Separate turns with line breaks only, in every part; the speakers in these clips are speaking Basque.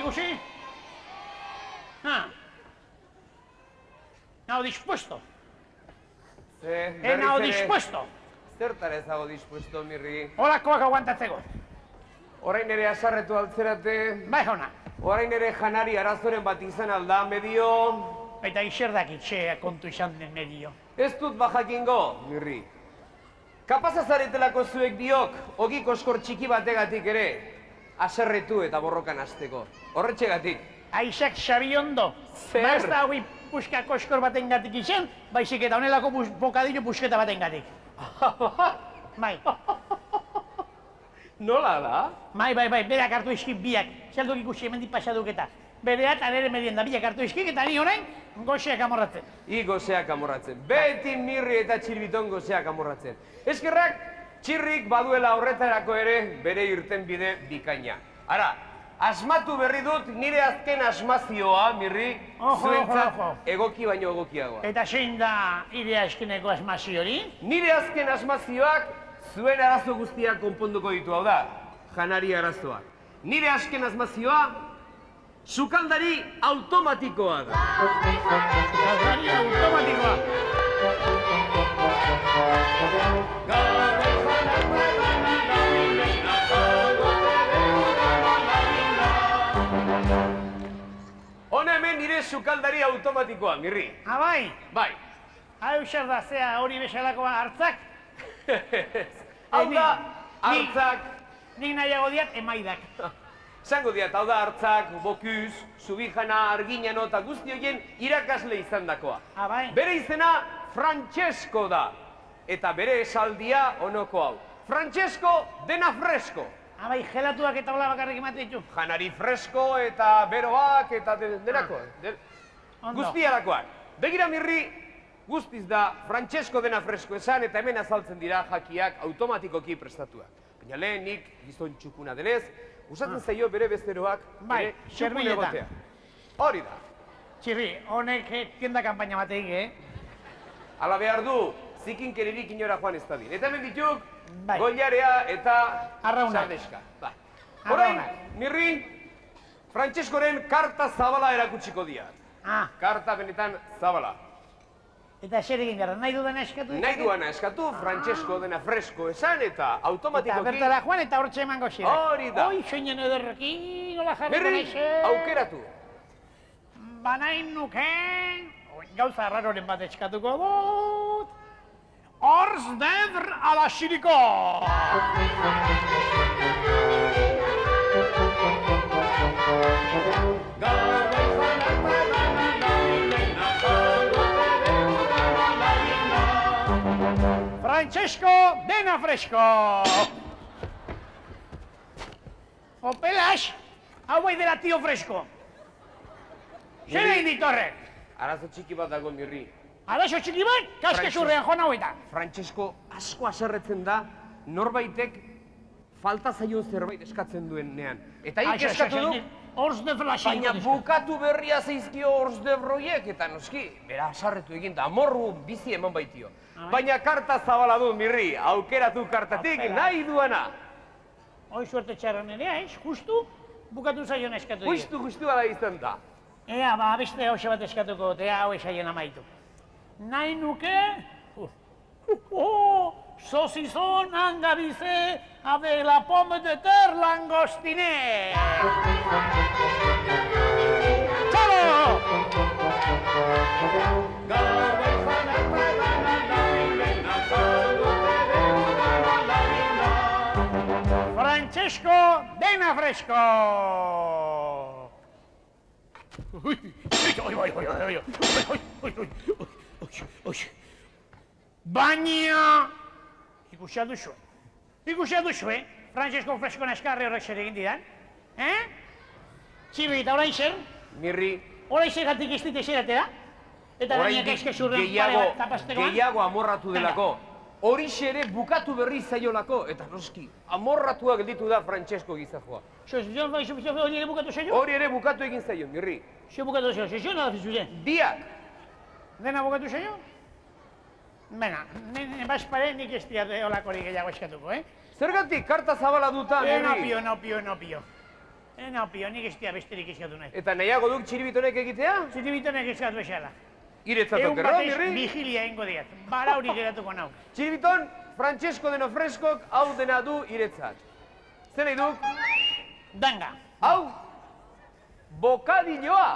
ikusi? Nago dispuesto. Nago dispuesto.
Zertara ez dago dispuesto, Mirri.
Holakoak aguantatzeko.
Orain ere asarretu altzerate.
Bai, jauna.
Orain ere janari arazoren bat izan alda, medio.
Eta iserdak itxea kontu izan den medio.
Ez dut bajakingo, Mirri. Kapaza zaretelako zuek biok, ogi koskor txiki bategatik ere, aserretu eta borrokan hasteko. Horretxegatik.
Aizak Xabiondo.
Zer?
Ba ez da hori puska koskor baten gatik izan, baizik eta honelako bokadillo pusketa baten gatik. Bai.
Nola da?
Bai, berak hartu izkik biak. Zelduk ikusi hemendik pasaduketa. Berea eta nire medienda biak hartu izkik eta ni orain goxeak amorratzen.
I goxeak amorratzen. Beti Mirri eta Txirbiton goxeak amorratzen. Eskerrak, Txirrik baduela horretarako ere bere irten bide bikaina. Ara, asmatu berri dut nire azken asmazioa, Mirri, zuentzat egoki baino egokiagoa.
Eta zein da idea eskeneko asmazio hori?
Nire azken asmazioak zuen arazo guztiak konponduko ditu, hau da, janari arazoak. Nire azken asmazioa, sukaldari automatikoa da.
Sukaldari automatikoa.
Hona hemen nire sukaldari automatikoa, Mirri.
Bai?
Bai.
Hau zer da, zea hori bezalakoa hartzak?
Hau da, hartzak.
Nik nahiago diat emaidak.
Zango diat, hau da hartzak, bokuz, Subijana, Arginano eta guzti horien irakasle izan dakoa.
Bai?
Bere izena Francesco da. Eta bere esaldia onoko hau. Francesco dena fresko.
Bai, gelatuak eta hola bakarrik emate ditu.
Janari fresko eta beroak eta denako. Guztiarakoak. Begira, Mirri, guztiz da Francesco dena fresko esan eta hemen azaltzen dira jakiak automatikoki prestatuak. Baina lehen nik gizon txukuna denez, usatzen zaio bere bezeroak
bai,
txukun egotea. Hori da.
Txirri, honek tienda kanpaina bateik,
Ala behar du, zikinkeririk inora joan ez dadin. Eta hemen dituk,
bai.
Gollarea eta
Arraunak.
Sardeska. Bai. Orain, Mirri, Francescoren karta zabala erakutsiko diat. Karta benetan zabala.
Eta zer egin gara, nahi dudana eskatu?
Nahi duana eskatu, Francesco dena fresko esan eta automatikoki...
Eta bertara joan eta hortxe emango zirak.
Hori da.
Oi, soinen ederreki, nola jarriko
Mirri,
naizen.
aukeratu.
Banain nuke, gauza arraroren bat eskatuko dut. Hors d'Evre a la Xiriko! Francesco dena fresko! Opelas, hau bai dela tio fresko. Zer egin ditorrek?
Arazo txiki bat dago, Mirri.
Arazo txiki bat, kaskesurrean joan hauetan.
Francesco asko aserretzen da, norbaitek falta zaion zerbait eskatzen duenean. Eta hik eskatu du, baina bukatu berria zeizkio Hors d'Evre horiek, eta noski, bera asarretu egin da, amorru bizi eman baitio. Baina karta zabala du, Mirri, aukeratu kartatik nahi duana.
Hoi suerte txarran ere, justu bukatu zaion eskatu dira.
Justu bada izan da.
Ea, ba, beste hause bat eskatuko, eta hau esaien amaitu. Nahi nuke... Sosizon angabize avec la pomme de terre langostine. Txalo! Francesco dena fresko! Baina... Ikusia duzu, Francesco fresko naskarri horrek zer egin didan? Txirri, eta orain zer?
Mirri...
Orain zer gatik ez dit eseratera? Eta gainak eskesurren pare bat tapasteroan?
Gehiago amorratu delako. Horixe ere bukatu berri zaiolako, eta noski, amorratua gelditu da Francesco gizajoa.
Hori ere bukatu zailo?
Hori ere bukatu egin zaio, Mirri.
Zer bukatu zailo, zer nada fizuzen?
Biak!
Dena bukatu zailo? Bena, baspare nik ez diat holakorik gehiago eskatuko,
Zergatik, karta zabala duta, Mirri?
No pio. Naupio, nik estia besterik eskatu nahi.
Eta nahiago duk txiribitonek egitea?
Txiribitonek eskatu esala.
Iretzatok erro,
Egun
Mirri?
batez vigilia egingo diat, barauri geratuko nau.
Txiribiton, Francesco de Nofreskok hau dena du iretzat. Zer nahi duk?
Danga.
Hau, bokadilloa.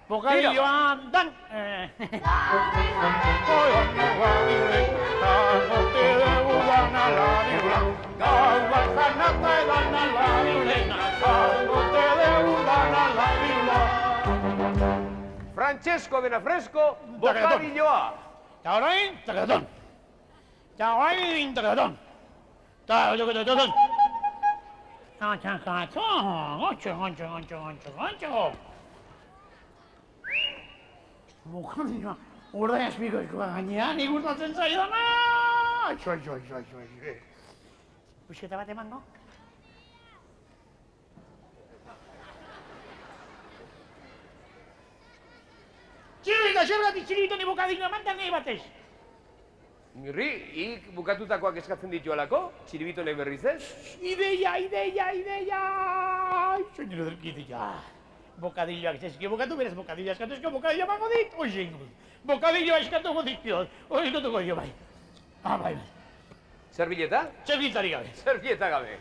Bokadilloa, dan.
Francesco de Nofresko, bokadilloa.
Ta orain, takatón. Ta orain, takatón. Ta takatón. Bokadilloa, urdain azpikoikoa gainean, ikustatzen zaidana! Pusketa bat emango? Txirrita, zergatik txirritoni bokadilloa mantan nahi batez?
Mirri, hik bukatutakoak eskatzen ditualako, txiribitonek berriz ez?
Ideia! Soñero del ideia. Bokadilloak zezkio bokatu, berez bokadilloa eskatu ezko bokadilloa mango dit, hoxe ingo. Bokadilloa eskatuko dizkiot, hori eskatuko dio bai. Bai.
Zerbileta?
Zerbiltzari gabe.
Zerbileta gabe.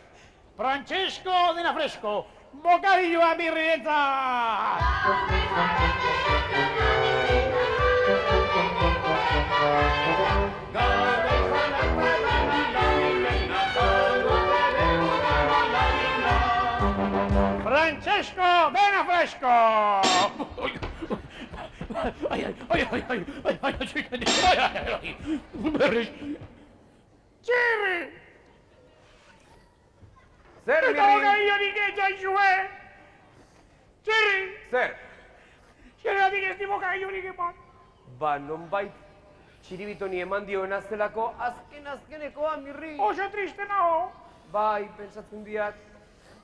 Francesco de Nofresko, bokadilloa birrientzat! Francesco de Nofresko! Berriz. Txirri!
Zer,
Eta
Mirri?
bokadillorik etxaixue! Txirri!
Zer?
Zergatik ez di bokadillorik eman.
Ba, nonbait txiribitoni eman dioen aztelako azkenekoa, Mirri.
Oso triste nago.
Bai, pentsatzen diat.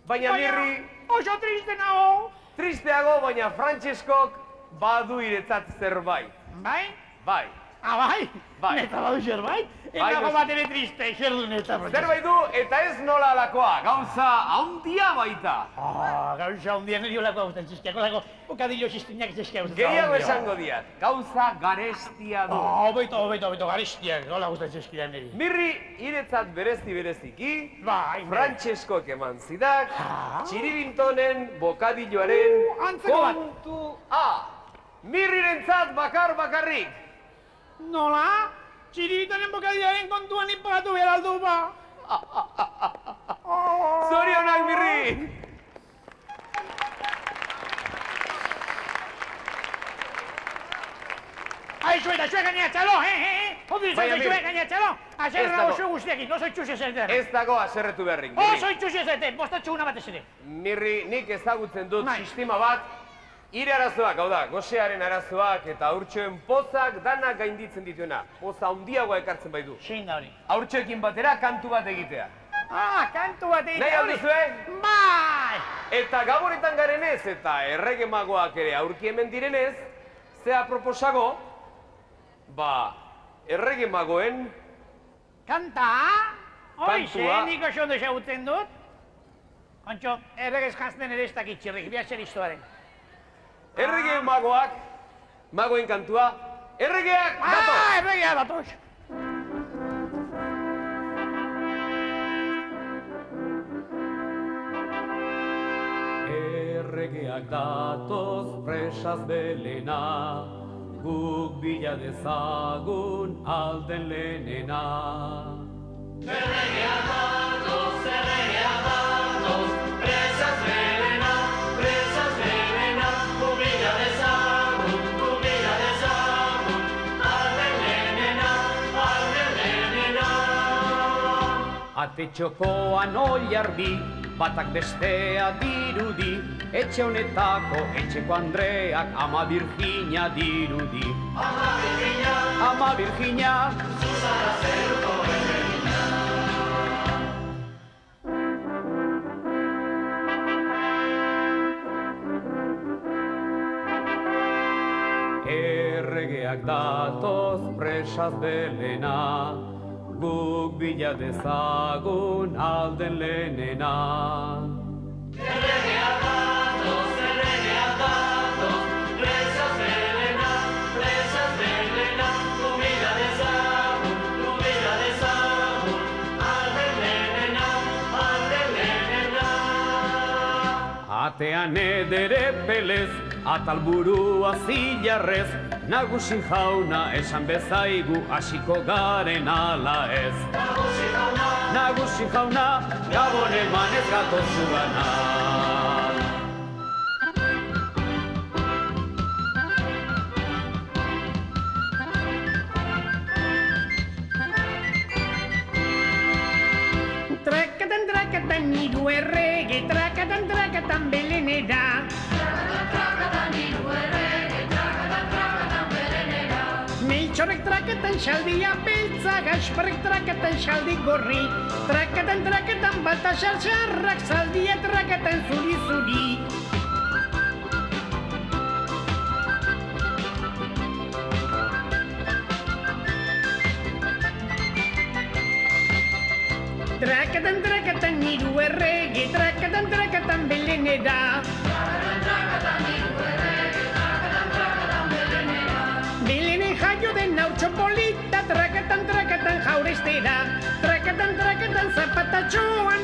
Baina, Mirri,
Oso triste nago.
tristeago, baina Franceskok badu iretzat zerbait.
Bai?
Bai.
Bai?
Bai.
Neta badu zerbait?
Bai,
Enago
noski.
bat ere triste, zer du neta.
Zerbait du, eta ez nola alakoa, gauza haundia baita.
Gauza hundian edo lako hauzen zizkiako, lako bokadillo ziztinak zizkiako.
Gehiago esango diat, gauza garestia du.
Obeito, garestiak, gola guztan zizkidan niri.
Mirri, iretzat bereziki,
Bai,
Franceskok eman zidak, txiribintonen bokadilloaren
antzeko bat.
kontua. Mirrirentzat bakarrik.
Nola? Txiribitonen bokadilloaren kontuan ipagatu behar aldu ba.
Zorionak, Mirri!
Aizu eta zuek gainatxalo, Ondo
Baina,
izan zuek
Mirri.
gainatxalo. Azer
Ez
nago
dago.
zu guztiakin, oso itxusia zerten.
Ez dago aserretu beharrik,
Oso
Mirri.
itxusia zerten, bostatxuguna batez ere.
Mirri, nik ezagutzen dut
Bai.
sistema bat, hire arazoak, hau da, gosearen arazoak eta haurtxoen pozak danak gainditzen dituena. Poza handiagoa ekartzen baitu.
Zein da hori?
Haurtxoekin batera kantu bat egitea.
Kantu bat egitea
Nahi
hori.
alduzue?
Bai!
Eta gaboretan garenez eta errege magoak ere aurki hemen direnez, zea proposago, ba, errege magoen
Kanta? Hoize,
Kantua.
nik oso ondo ezagutzen dut. Kontxo, erregez jantzen ere ez dakit txirrik, bihazer istoaren.
errege magoak, magoen kantua, erregeak datoz!
Erregea datoz!
Erregeak datoz presaz belena, guk bila dezagun alden lehenena. Ate txokoan oiarbi, batak bestea dirudi, etxe honetako etxeko Andreak ama Virginia dirudi. Ama Virginia, Zuzara zeruko Erregeak datoz presaz belena, guk bila dezagun alden lehenena.
Atean edere pelez, atalburua zilarrez, nagusi jauna esan bezaigu hasiko garen ala ez. Nagusi jauna, gabon emanez gatozu gana.
Trakatan hiru errege, trakatan belenera. Trakatan hiru errege, trakatan belenera. Meltxorrek trakatan xaldia beltza, Gasparrek trakatan xaldi gorri. Trakatan Baltasar xarrak, zaldia trakatan zuri-zuri. Trakatan hiru errege, trakatan belenera. Trakatan hiru errege, trakatan belenera. Belenen jaio den hautxo polita, trakatan jaurestera. Trakatan zapatatxoan.